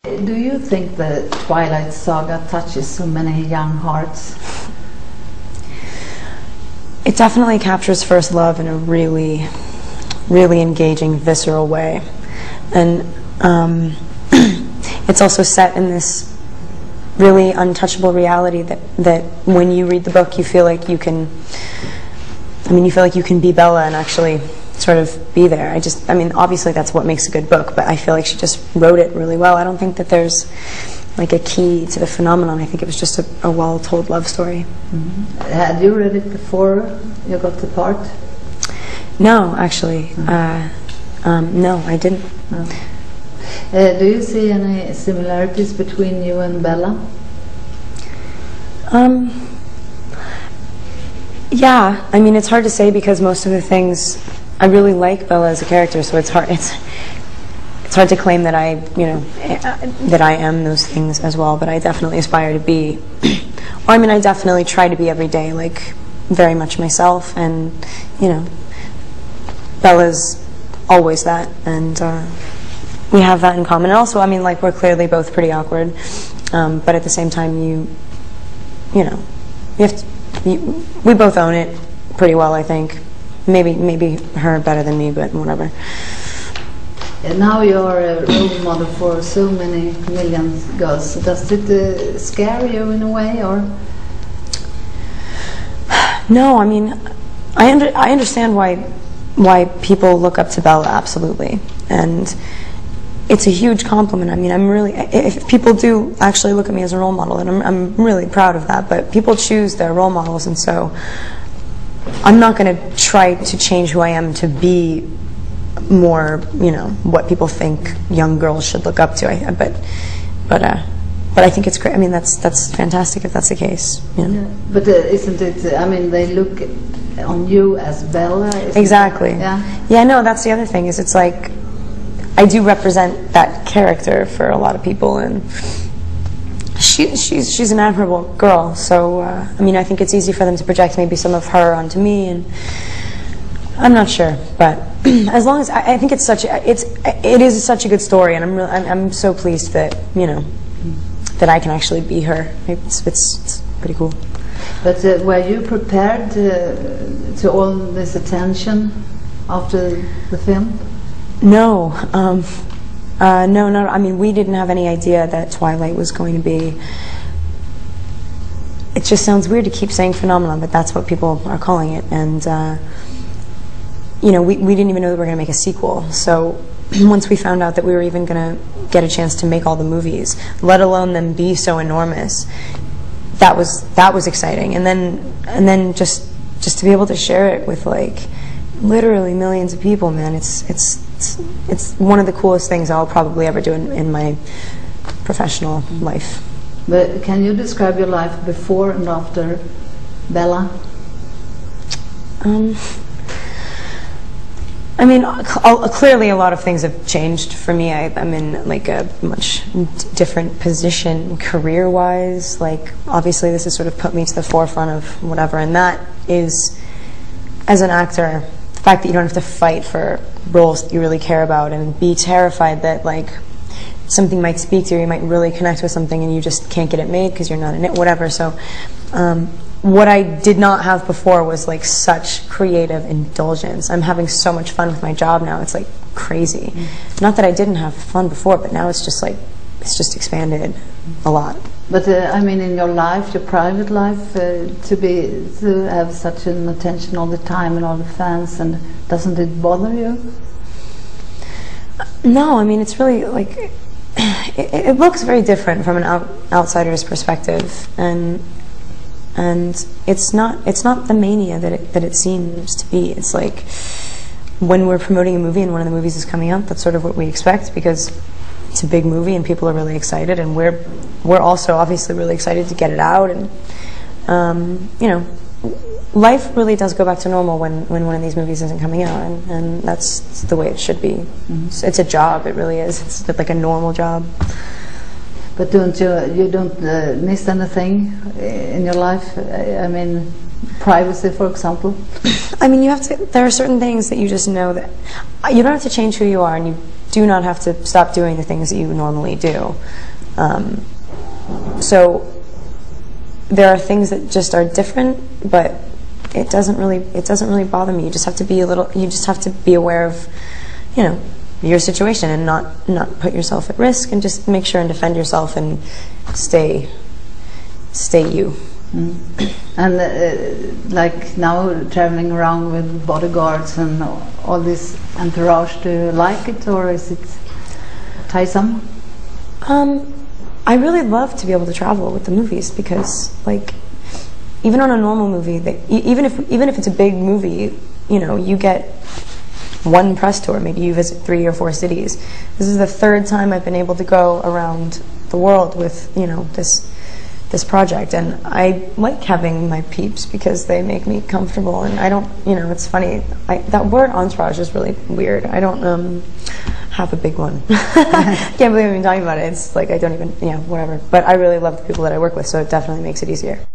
Do you think the Twilight Saga touches so many young hearts? It definitely captures first love in a really, really engaging, visceral way. And it's also set in this really untouchable reality that when you read the book, you feel like you can, you feel like you can be Bella and actually sort of be there. Obviously that's what makes a good book, but I feel like she just wrote it really well. I don't think that there's like a key to the phenomenon. I think it was just a well-told love story. Mm-hmm. Had you read it before you got the part? No, actually. No, I didn't. No. Do you see any similarities between you and Bella? Yeah, it's hard to say because most of the things, I really like Bella as a character, so it's hard to claim that that I am those things as well, but I definitely aspire to be, or I definitely try to be every day, like, very much myself, and, Bella's always that, and we have that in common. And also, we're clearly both pretty awkward, but at the same time, we both own it pretty well, I think. Maybe her better than me, but whatever. And now you're a role model for so many millions girls. Does it scare you in a way, or? No, I understand why people look up to Bella, absolutely, and it's a huge compliment. I'm really, if people do actually look at me as a role model, and I'm really proud of that. But people choose their role models, and so I'm not going to try to change who I am to be more, what people think young girls should look up to. But I think it's great. That's fantastic if that's the case. Yeah. But isn't it? They look on you as Bella. Exactly. Yeah. Yeah. No, that's the other thing. Is it's like I do represent that character for a lot of people, and she's an admirable girl. So I think it's easy for them to project maybe some of her onto me, and I'm not sure, but as long as I think it is such a good story, and I'm so pleased that that I can actually be her. It's pretty cool. But were you prepared to all this attention after the film? No, no. We didn't have any idea that Twilight was going to be. It just sounds weird to keep saying phenomenon, but that's what people are calling it, and. We didn't even know that we were going to make a sequel. So once we found out that we were even going to get a chance to make all the movies, let alone them be so enormous, that was exciting. And then just to be able to share it with like literally millions of people, man, it's one of the coolest things I'll probably ever do in my professional life. But can you describe your life before and after Bella? Clearly a lot of things have changed for me. I'm in like a much different position career-wise. Like, obviously this has sort of put me to the forefront of whatever, and that is, as an actor, the fact that you don't have to fight for roles that you really care about and be terrified that like something might speak to you, you might really connect with something and you just can't get it made because you're not in it, whatever. So what I did not have before was like such creative indulgence. I'm having so much fun with my job now. It's like crazy. Not that I didn't have fun before, but now it's just like, it's just expanded a lot. But in your life, your private life, to have such an attention all the time and all the fans, and doesn't it bother you? No, it's really like, it looks very different from an outsider's perspective, and it's not the mania that it seems to be. It's like when we're promoting a movie and one of the movies is coming out, that's sort of what we expect because it's a big movie and people are really excited, and we're also obviously really excited to get it out, and life really does go back to normal when one of these movies isn't coming out, and that's the way it should be. It's a job, it really is. It's like a normal job. But don't you don't miss anything in your life? Privacy, for example. You have to. There are certain things that you just know that you don't have to change who you are, and you do not have to stop doing the things that you normally do. So there are things that just are different, but it doesn't really bother me. You just have to be aware of, you know, your situation and not put yourself at risk, and just make sure and defend yourself and stay you. And like now traveling around with bodyguards and all this entourage, do you like it, or is it tiresome? I really love to be able to travel with the movies, because like even on a normal movie, even if it's a big movie, you know, you get one press tour, maybe you visit 3 or 4 cities. This is the 3rd time I've been able to go around the world with, you know, this project, and I like having my peeps because they make me comfortable, and I don't, you know, it's funny, that word entourage is really weird. I don't have a big one. Can't believe I'm even talking about it. It's like I don't even, yeah, whatever. But I really love the people that I work with, so it definitely makes it easier.